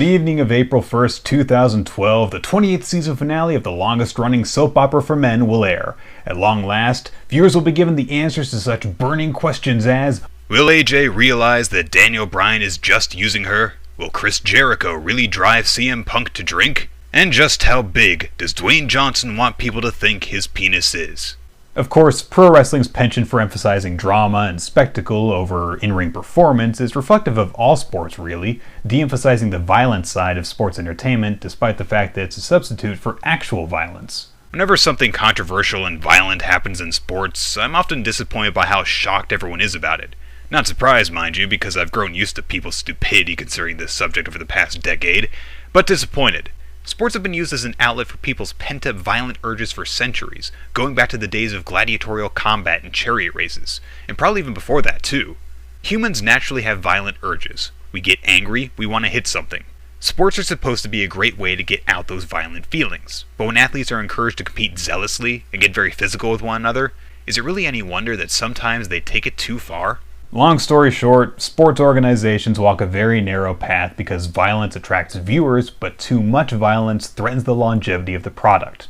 evening of April 1st, 2012, the 28th season finale of the longest-running soap opera for men will air. At long last, viewers will be given the answers to such burning questions as: will AJ realize that Daniel Bryan is just using her? Will Chris Jericho really drive CM Punk to drink? And just how big does Dwayne Johnson want people to think his penis is? Of course, pro wrestling's penchant for emphasizing drama and spectacle over in-ring performance is reflective of all sports, really, de-emphasizing the violent side of sports entertainment despite the fact that it's a substitute for actual violence. Whenever something controversial and violent happens in sports, I'm often disappointed by how shocked everyone is about it. Not surprised, mind you, because I've grown used to people's stupidity concerning this subject over the past decade, but disappointed. Sports have been used as an outlet for people's pent-up violent urges for centuries, going back to the days of gladiatorial combat and chariot races, and probably even before that too. Humans naturally have violent urges. We get angry, we want to hit something. Sports are supposed to be a great way to get out those violent feelings, but when athletes are encouraged to compete zealously and get very physical with one another, is it really any wonder that sometimes they take it too far? Long story short, sports organizations walk a very narrow path because violence attracts viewers, but too much violence threatens the longevity of the product.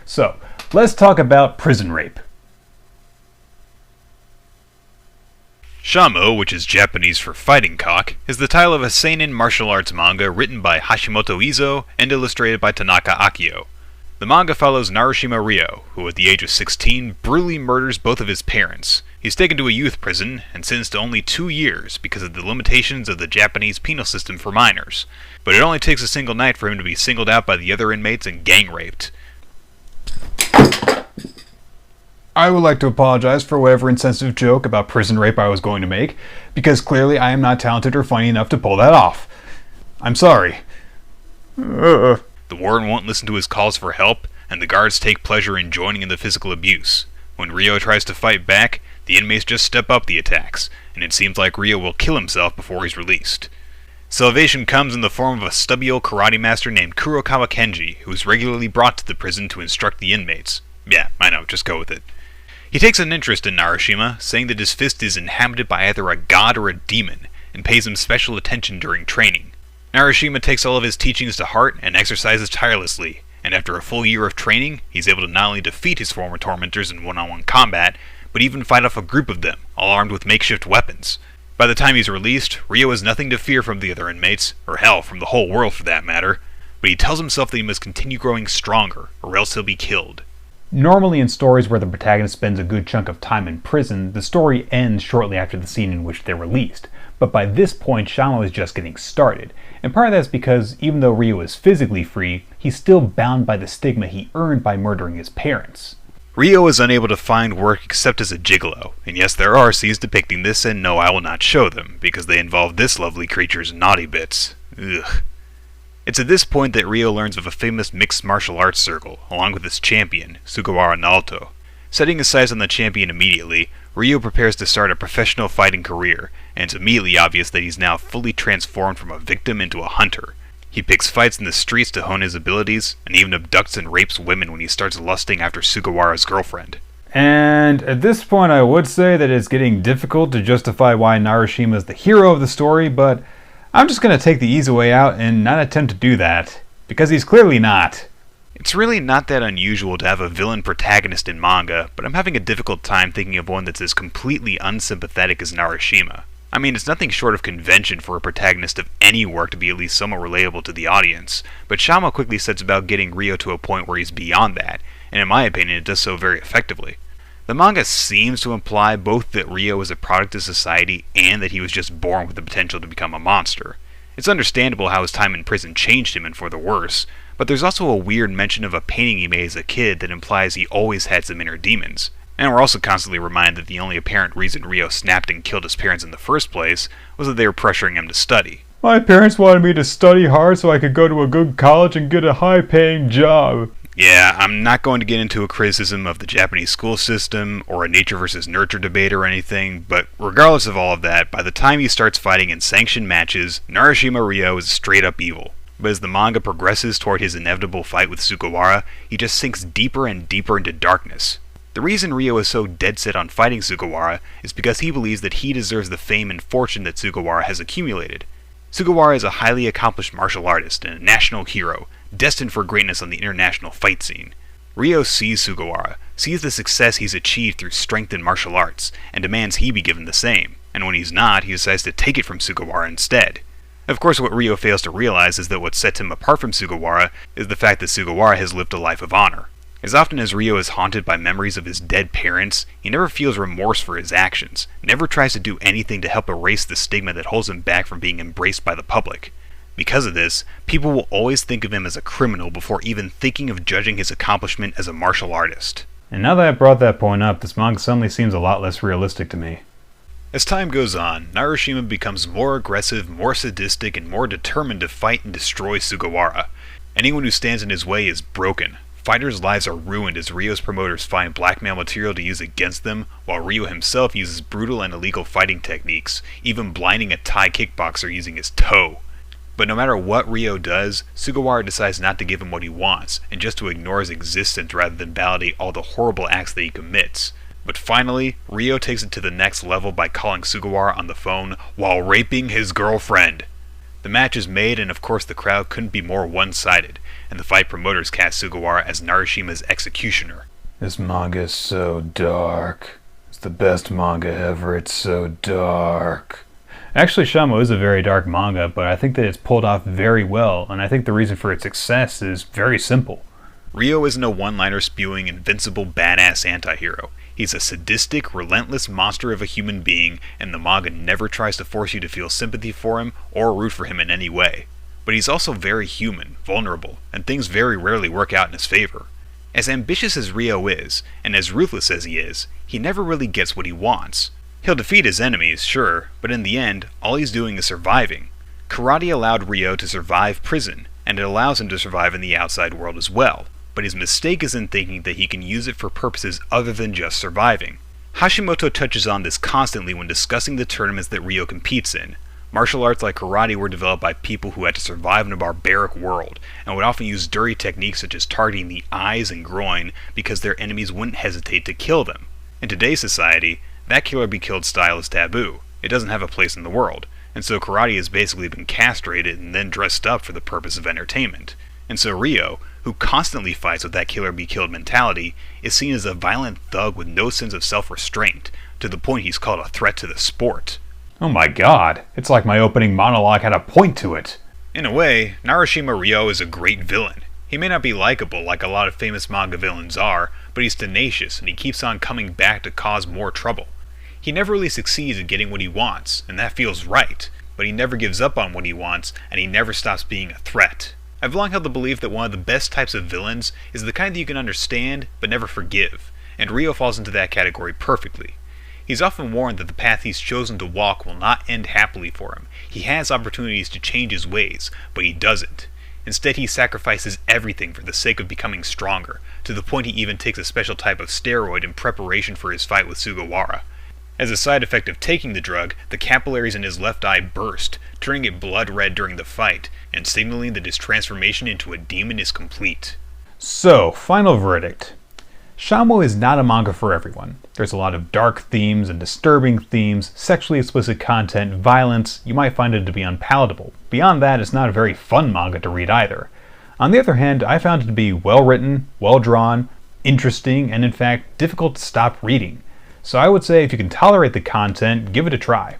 So, let's talk about prison rape. Shamo, which is Japanese for fighting cock, is the title of a seinen martial arts manga written by Hashimoto Izo and illustrated by Tanaka Akio. The manga follows Narashima Ryo, who at the age of 16 brutally murders both of his parents. He's taken to a youth prison and sentenced to only 2 years because of the limitations of the Japanese penal system for minors. But it only takes a single night for him to be singled out by the other inmates and gang raped. I would like to apologize for whatever insensitive joke about prison rape I was going to make, because clearly I am not talented or funny enough to pull that off. I'm sorry. The warden won't listen to his calls for help, and the guards take pleasure in joining in the physical abuse. When Ryo tries to fight back, the inmates just step up the attacks, and it seems like Ryo will kill himself before he's released. Salvation comes in the form of a stubby old karate master named Kurokawa Kenji, who is regularly brought to the prison to instruct the inmates. Yeah, I know, just go with it. He takes an interest in Narashima, saying that his fist is inhabited by either a god or a demon, and pays him special attention during training. Narashima takes all of his teachings to heart and exercises tirelessly, and after a full year of training, he's able to not only defeat his former tormentors in one-on-one combat, but even fight off a group of them, all armed with makeshift weapons. By the time he's released, Ryo has nothing to fear from the other inmates, or hell, from the whole world for that matter, but he tells himself that he must continue growing stronger, or else he'll be killed. Normally in stories where the protagonist spends a good chunk of time in prison, the story ends shortly after the scene in which they're released. But by this point, Shamo is just getting started. And part of that's because even though Ryo is physically free, he's still bound by the stigma he earned by murdering his parents. Ryo is unable to find work except as a gigolo, and yes, there are scenes depicting this, and no, I will not show them, because they involve this lovely creature's naughty bits. Ugh. It's at this point that Ryo learns of a famous mixed martial arts circle, along with its champion, Sugawara Naoto. Setting his sights on the champion immediately, Ryo prepares to start a professional fighting career, and it's immediately obvious that he's now fully transformed from a victim into a hunter. He picks fights in the streets to hone his abilities, and even abducts and rapes women when he starts lusting after Sugawara's girlfriend. And at this point I would say that it's getting difficult to justify why Narashima is the hero of the story, but I'm just going to take the easy way out and not attempt to do that, because he's clearly not. It's really not that unusual to have a villain protagonist in manga, but I'm having a difficult time thinking of one that's as completely unsympathetic as Narashima. I mean, it's nothing short of convention for a protagonist of any work to be at least somewhat relatable to the audience, but Shamo quickly sets about getting Ryo to a point where he's beyond that, and in my opinion it does so very effectively. The manga seems to imply both that Ryo is a product of society and that he was just born with the potential to become a monster. It's understandable how his time in prison changed him and for the worse, but there's also a weird mention of a painting he made as a kid that implies he always had some inner demons. And we're also constantly reminded that the only apparent reason Ryo snapped and killed his parents in the first place was that they were pressuring him to study. My parents wanted me to study hard so I could go to a good college and get a high-paying job. Yeah, I'm not going to get into a criticism of the Japanese school system or a nature versus nurture debate or anything, but regardless of all of that, by the time he starts fighting in sanctioned matches, Narashima Ryo is straight up evil. But as the manga progresses toward his inevitable fight with Sugawara, he just sinks deeper and deeper into darkness. The reason Ryo is so dead set on fighting Sugawara is because he believes that he deserves the fame and fortune that Sugawara has accumulated. Sugawara is a highly accomplished martial artist and a national hero, destined for greatness on the international fight scene. Ryo sees Sugawara, sees the success he's achieved through strength in martial arts, and demands he be given the same, and when he's not, he decides to take it from Sugawara instead. Of course, what Ryo fails to realize is that what sets him apart from Sugawara is the fact that Sugawara has lived a life of honor. As often as Ryo is haunted by memories of his dead parents, he never feels remorse for his actions, never tries to do anything to help erase the stigma that holds him back from being embraced by the public. Because of this, people will always think of him as a criminal before even thinking of judging his accomplishment as a martial artist. And now that I brought that point up, this manga suddenly seems a lot less realistic to me. As time goes on, Narashima becomes more aggressive, more sadistic, and more determined to fight and destroy Sugawara. Anyone who stands in his way is broken. Fighters' lives are ruined as Ryo's promoters find blackmail material to use against them, while Ryo himself uses brutal and illegal fighting techniques, even blinding a Thai kickboxer using his toe. But no matter what Ryo does, Sugawara decides not to give him what he wants, and just to ignore his existence rather than validate all the horrible acts that he commits. But finally, Ryo takes it to the next level by calling Sugawara on the phone while raping his girlfriend. The match is made, and of course the crowd couldn't be more one-sided, and the fight promoters cast Sugawara as Narishima's executioner. This manga is so dark. It's the best manga ever. It's so dark. Actually, Shamo is a very dark manga, but I think that it's pulled off very well, and I think the reason for its success is very simple. Ryo isn't a one-liner spewing invincible badass anti-hero. He's a sadistic, relentless monster of a human being, and the manga never tries to force you to feel sympathy for him or root for him in any way. But he's also very human, vulnerable, and things very rarely work out in his favor. As ambitious as Ryo is, and as ruthless as he is, he never really gets what he wants. He'll defeat his enemies, sure, but in the end, all he's doing is surviving. Karate allowed Ryo to survive prison, and it allows him to survive in the outside world as well. But his mistake is in thinking that he can use it for purposes other than just surviving. Hashimoto touches on this constantly when discussing the tournaments that Ryo competes in. Martial arts like karate were developed by people who had to survive in a barbaric world, and would often use dirty techniques such as targeting the eyes and groin because their enemies wouldn't hesitate to kill them. In today's society, that kill or be killed style is taboo. It doesn't have a place in the world, and so karate has basically been castrated and then dressed up for the purpose of entertainment. And so Ryo, who constantly fights with that kill or be killed mentality, is seen as a violent thug with no sense of self-restraint, to the point he's called a threat to the sport. Oh my god, it's like my opening monologue had a point to it. In a way, Narashima Ryo is a great villain. He may not be likable like a lot of famous manga villains are, but he's tenacious and he keeps on coming back to cause more trouble. He never really succeeds at getting what he wants, and that feels right, but he never gives up on what he wants, and he never stops being a threat. I've long held the belief that one of the best types of villains is the kind that you can understand but never forgive, and Ryo falls into that category perfectly. He's often warned that the path he's chosen to walk will not end happily for him. He has opportunities to change his ways, but he doesn't. Instead, he sacrifices everything for the sake of becoming stronger, to the point he even takes a special type of steroid in preparation for his fight with Sugawara. As a side effect of taking the drug, the capillaries in his left eye burst, turning it blood red during the fight, and signaling that his transformation into a demon is complete. So, final verdict. Shamo is not a manga for everyone. There's a lot of dark themes and disturbing themes, sexually explicit content, violence. You might find it to be unpalatable. Beyond that, it's not a very fun manga to read either. On the other hand, I found it to be well written, well drawn, interesting, and in fact, difficult to stop reading. So I would say if you can tolerate the content, give it a try.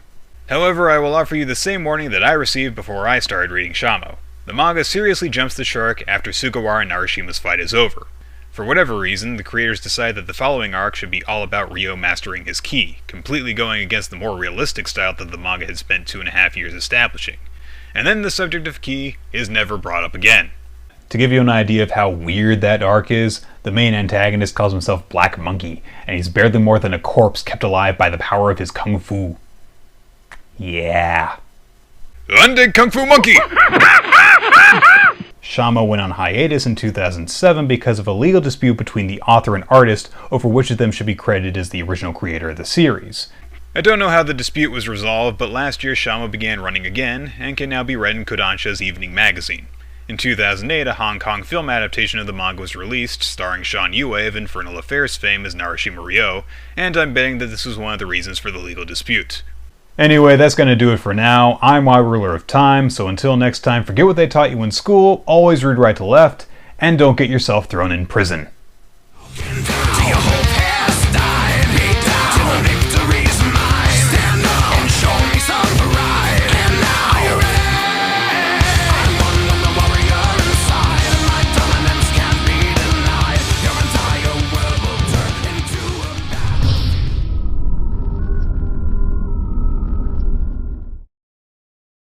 However, I will offer you the same warning that I received before I started reading Shamo. The manga seriously jumps the shark after Sugawara and Narishima's fight is over. For whatever reason, the creators decide that the following arc should be all about Ryo mastering his ki, completely going against the more realistic style that the manga had spent 2.5 years establishing. And then the subject of ki is never brought up again. To give you an idea of how weird that arc is, the main antagonist calls himself Black Monkey, and he's barely more than a corpse kept alive by the power of his kung fu. Yeah. Undead Kung Fu Monkey! Shamo went on hiatus in 2007 because of a legal dispute between the author and artist over which of them should be credited as the original creator of the series. I don't know how the dispute was resolved, but last year Shamo began running again, and can now be read in Kodansha's evening magazine. In 2008, a Hong Kong film adaptation of the manga was released, starring Sean Yue of Infernal Affairs fame as Narashima Ryo, and I'm betting that this was one of the reasons for the legal dispute. Anyway, that's going to do it for now. I'm Y Ruler of Time, so until next time, forget what they taught you in school, always read right to left, and don't get yourself thrown in prison.